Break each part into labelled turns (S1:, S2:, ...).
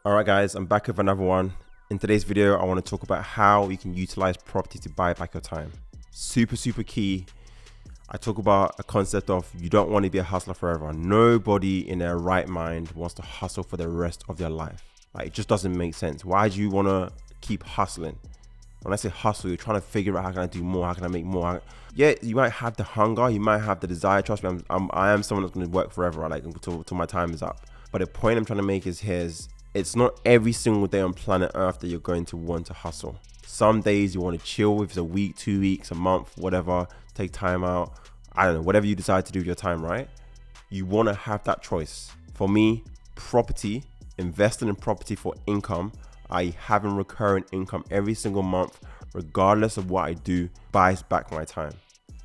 S1: Alright guys, I'm back with another one. In today's video, I want to talk about how you can utilize property to buy back your time. Super key. I talk about a concept of you don't want to be a hustler forever. Nobody in their right mind wants to hustle for the rest of their life. Like, it just doesn't make sense. Why do you want to keep hustling? When I say hustle, you're trying to figure out how can I do more, how can I make more. Yeah, you might have the hunger, you might have the desire. Trust me, I am someone that's going to work forever. I like until my time is up. But the point I'm trying to make is it's not every single day on planet Earth that you're going to want to hustle. Some days you want to chill, if it's a week, 2 weeks, a month, whatever, take time out. I don't know, whatever you decide to do with your time, right? You want to have that choice. For me, property, investing in property for income, i.e. having recurring income every single month, regardless of what I do, buys back my time.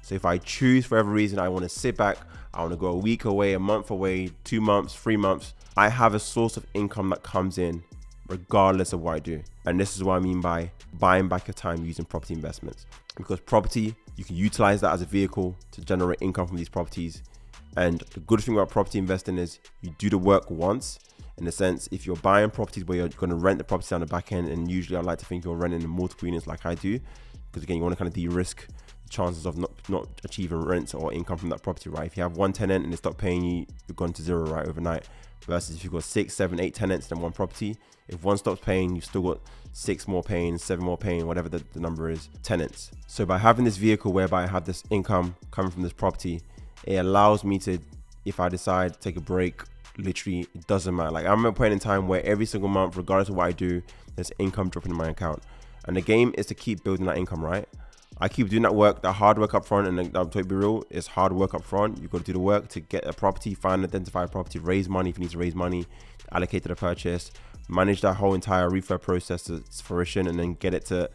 S1: So if I choose for whatever reason, I want to sit back, I want to go a week away, a month away, 2 months, 3 months, I have a source of income that comes in regardless of what I do. And this is what I mean by buying back your time using property investments. Because property, you can utilize that as a vehicle to generate income from these properties. And the good thing about property investing is you do the work once. In a sense, if you're buying properties where you're going to rent the property on the back end, and usually I like to think you're renting in multiple units like I do, because again, you want to kind of de-risk the chances of not achieving rent or income from that property, right? If you have one tenant and they stop paying you, you're gone to zero, right, overnight. Versus if you've got 6, 7, 8 tenants in one property, if one stops paying, you've still got 6 more paying, 7 more paying, whatever the number is, tenants. So by having this vehicle whereby I have this income coming from this property, it allows me to, if I decide to take a break, literally it doesn't matter. Like, I'm at a point in time where every single month, regardless of what I do, there's income dropping in my account. And the game is to keep building that income, right? I keep doing that work, that hard work up front, and I'll be real, it's hard work up front. You've got to do the work to get a property, find, identify a property, raise money if you need to raise money, allocate to the purchase, manage that whole entire refurb process to its fruition, and then get it to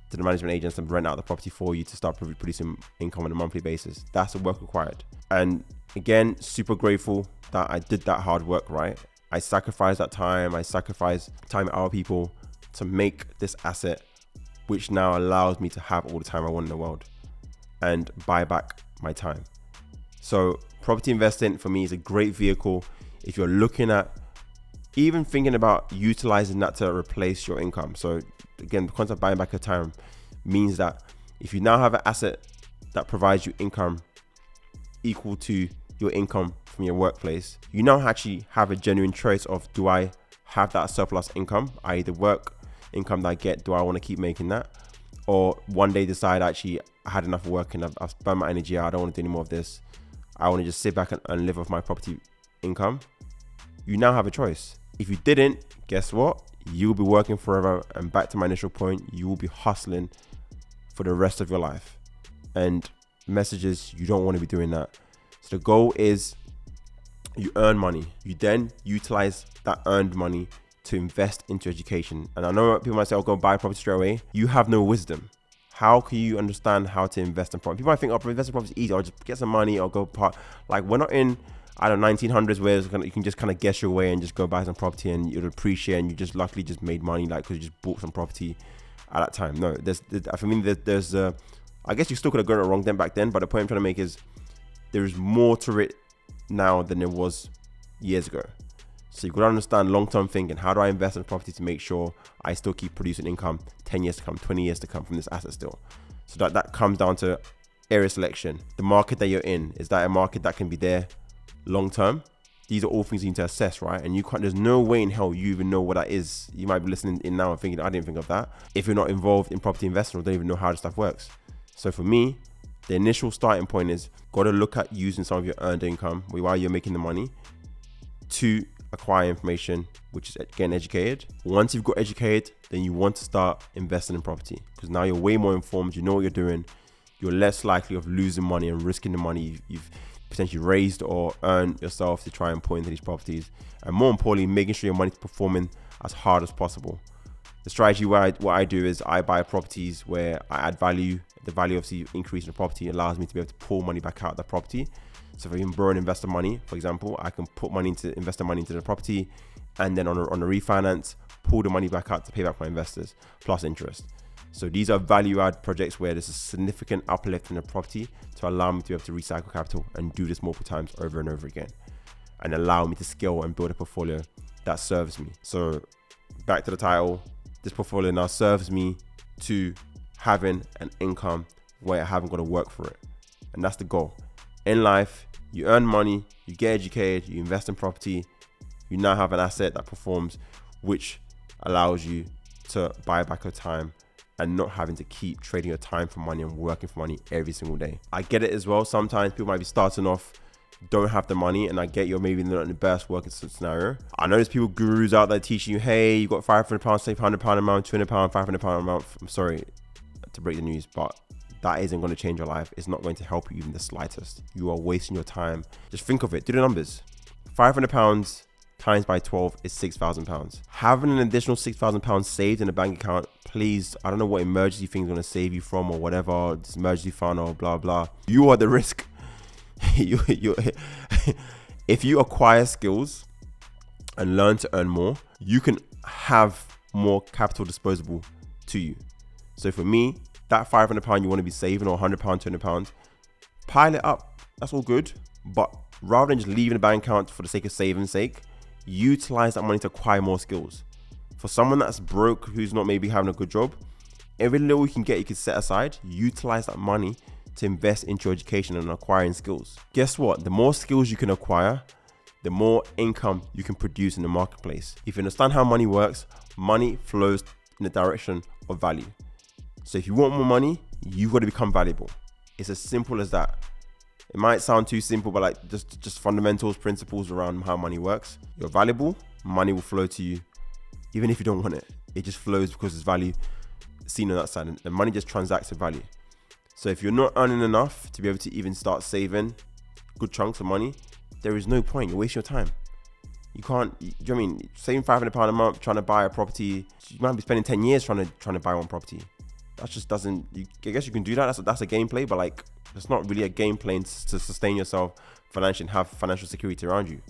S1: the management agents and rent out the property for you to start producing income on a monthly basis. That's the work required. And again, super grateful that I did that hard work, right? I sacrificed that time, I sacrificed time with our people to make this asset, which now allows me to have all the time I want in the world and buy back my time. So property investing for me is a great vehicle if you're looking at even thinking about utilizing that to replace your income. So again, the concept of buying back your time means that if you now have an asset that provides you income equal to your income from your workplace, you now actually have a genuine choice of, do I have that surplus income, i.e. the work income that I get, do I want to keep making that? Or one day decide, actually, I had enough work and I've spent my energy out, I don't want to do any more of this, I want to just sit back and live off my property income. You now have a choice. If you didn't, guess what? You'll be working forever, and back to my initial point, you will be hustling for the rest of your life. And messages, you don't want to be doing that. So the goal is you earn money. You then utilize that earned money to invest into education. And I know people might say, I'll go buy property straight away. You have no wisdom. How can you understand how to invest in property? People might think, oh, investing in property is easy. I'll just get some money, I'll go part. Like, we're not in, I don't know, 1900s where you can just kind of guess your way and just go buy some property and it'll appreciate and you just luckily just made money, like, because you just bought some property at that time. No, for me, there's I guess you still could have gotten it wrong then back then, but the point I'm trying to make is there's more to it now than there was years ago. So you've got to understand long-term thinking. How do I invest in property to make sure I still keep producing income 10 years to come, 20 years to come from this asset still? So that comes down to area selection. The market that you're in, is that a market that can be there long-term? These are all things you need to assess, right? And there's no way in hell you even know what that is. You might be listening in now and thinking, I didn't think of that. If you're not involved in property investment or don't even know how this stuff works. So for me, the initial starting point is got to look at using some of your earned income while you're making the money to acquire information, which is getting educated. Once you've got educated, then you want to start investing in property, because now you're way more informed, you know what you're doing, you're less likely of losing money and risking the money you've potentially raised or earned yourself to try and put into these properties. And more importantly, making sure your money's performing as hard as possible. The strategy what I do is I buy properties where I add value. The value obviously increase in the property allows me to be able to pull money back out of the property. So if I can borrow investor money, for example, I can put money into investor money into the property, and then on a refinance, pull the money back out to pay back my investors plus interest. So these are value add projects where there's a significant uplift in the property to allow me to be able to recycle capital and do this multiple times over and over again, and allow me to scale and build a portfolio that serves me. So back to the title, this portfolio now serves me to having an income where I haven't got to work for it. And that's the goal. In life, you earn money, you get educated, you invest in property, you now have an asset that performs, which allows you to buy back your time and not having to keep trading your time for money and working for money every single day. I get it as well. Sometimes people might be starting off, don't have the money, and I get you're maybe not in the best working scenario. I know there's people, gurus out there teaching you, hey, you got £500, save £100 a month, £200, £500 a month. I'm sorry to break the news, but that isn't going to change your life. It's not going to help you even the slightest. You are wasting your time. Just think of it. Do the numbers. £500 times by 12 is £6,000. Having an additional £6,000 saved in a bank account, please, I don't know what emergency thing is going to save you from or whatever, this emergency fund or blah, blah. You are the risk. If you acquire skills and learn to earn more, you can have more capital disposable to you. So for me, that £500 you want to be saving, or £100, £200, pile it up. That's all good. But rather than just leaving the bank account for the sake of saving's sake, utilize that money to acquire more skills. For someone that's broke, who's not maybe having a good job, every little you can get, you can set aside, utilize that money to invest into your education and acquiring skills. Guess what? The more skills you can acquire, the more income you can produce in the marketplace. If you understand how money works, money flows in the direction of value. So if you want more money, you've got to become valuable. It's as simple as that. It might sound too simple, but like just fundamentals, principles around how money works. You're valuable, money will flow to you, even if you don't want it. It just flows because there's value seen on that side, and the money just transacts with value. So if you're not earning enough to be able to even start saving good chunks of money, there is no point. You're wasting your time. You can't, do you know what I mean? Saving £500 a month trying to buy a property, you might be spending 10 years trying to buy one property. That just doesn't, I guess you can do that. That's a gameplay, but like, it's not really a gameplay to sustain yourself financially and have financial security around you.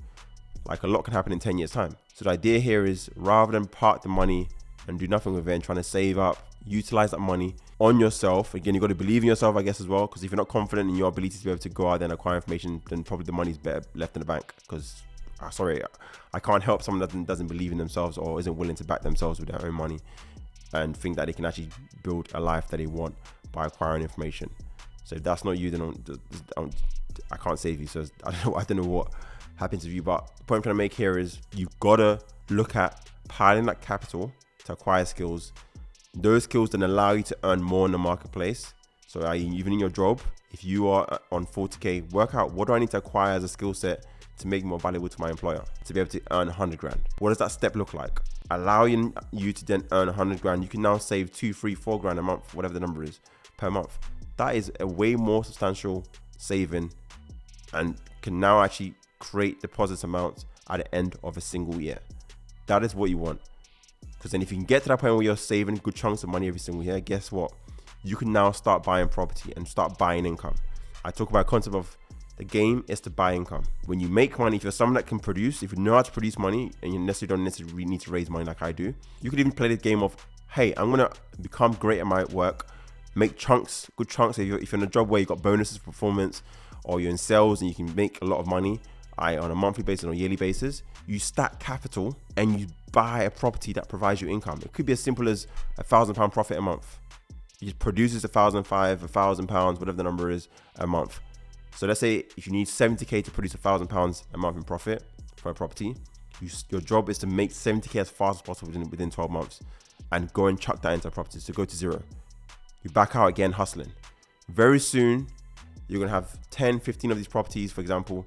S1: Like, a lot can happen in 10 years time. So the idea here is, rather than park the money and do nothing with it and trying to save up, utilize that money on yourself. Again, you got to believe in yourself, I guess, as well, because if you're not confident in your ability to be able to go out there and acquire information, then probably the money's better left in the bank. Because I can't help someone that doesn't believe in themselves or isn't willing to back themselves with their own money and think that they can actually build a life that they want by acquiring information. So if that's not you, then I can't save you. So I don't know what happens to you, but the point I'm trying to make here is, you've got to look at piling that capital to acquire skills. Those skills then allow you to earn more in the marketplace. So even in your job, if you are on 40K, work out, what do I need to acquire as a skill set to make me more valuable to my employer to be able to earn 100 grand? What does that step look like? Allowing you to then earn 100 grand, you can now save 2, 3, 4 grand a month, whatever the number is, per month. That is a way more substantial saving and can now actually create deposit amounts at the end of a single year. That is what you want. Because then if you can get to that point where you're saving good chunks of money every single year, guess what? You can now start buying property and start buying income. I talk about a concept of the game is to buy income. When you make money, if you're someone that can produce, if you know how to produce money and you don't necessarily need to raise money like I do, you could even play the game of, hey, I'm going to become great at my work, make chunks, good chunks. If you're in a job where you've got bonuses, performance, or you're in sales and you can make a lot of money on a monthly basis or a yearly basis, you stack capital and you buy a property that provides you income. It could be as simple as £1,000 profit a month. It produces £1,005, whatever the number is, a month. So let's say if you need 70K to produce £1,000 a month in profit for a property, your job is to make 70K as fast as possible within 12 months and go and chuck that into a property. So go to zero. You back out again hustling. Very soon, you're going to have 10, 15 of these properties, for example,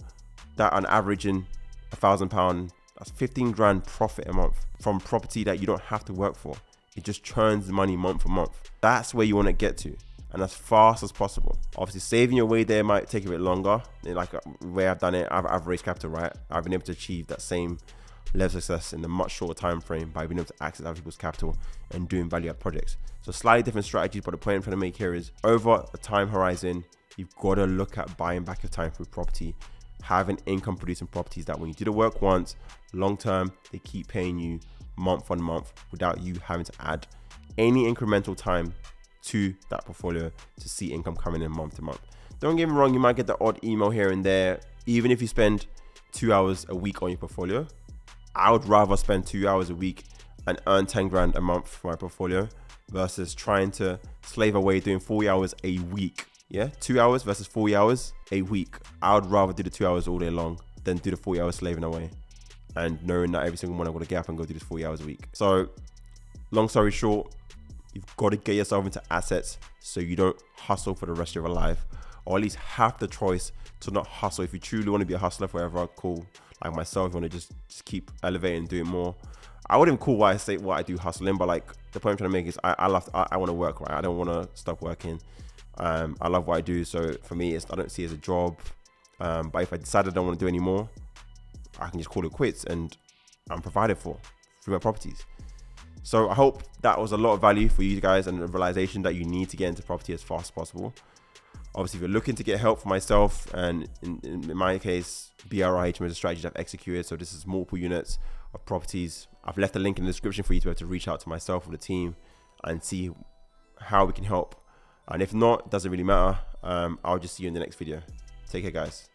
S1: that on averaging £1,000, that's 15 grand profit a month from property that you don't have to work for. It just churns the money month for month. That's where you want to get to, and as fast as possible. Obviously, saving your way there might take a bit longer. Like the way I've done it, I've raised capital, right? I've been able to achieve that same level of success in a much shorter time frame by being able to access other people's capital and doing value add projects. So slightly different strategies, but the point I'm trying to make here is, over a time horizon, you've got to look at buying back your time through property, having income producing properties that when you do the work once, long term, they keep paying you month on month without you having to add any incremental time to that portfolio to see income coming in month to month. Don't get me wrong, you might get the odd email here and there. Even if you spend 2 hours a week on your portfolio, I would rather spend 2 hours a week and earn 10 grand a month for my portfolio versus trying to slave away doing 40 hours a week. Yeah, 2 hours versus 40 hours a week. I would rather do the 2 hours all day long than do the 40 hours slaving away and knowing that every single morning I'm going to get up and go do this 40 hours a week. So long story short, you've got to get yourself into assets so you don't hustle for the rest of your life, or at least have the choice to not hustle. If you truly want to be a hustler forever, cool. Like myself, you want to just keep elevating and doing more. I wouldn't call what I say what I do hustling, but like the point I'm trying to make is I want to work, right? I don't want to stop working. I love what I do, so for me, I don't see it as a job. But if I decide I don't want to do any more, I can just call it quits, and I'm provided for through my properties. So I hope that was a lot of value for you guys, and the realization that you need to get into property as fast as possible. Obviously, if you're looking to get help for myself, and in my case, BRIH is a strategy I've executed. So this is multiple units of properties. I've left a link in the description for you to be able to reach out to myself or the team and see how we can help. And if not, it doesn't really matter. I'll just see you in the next video. Take care, guys.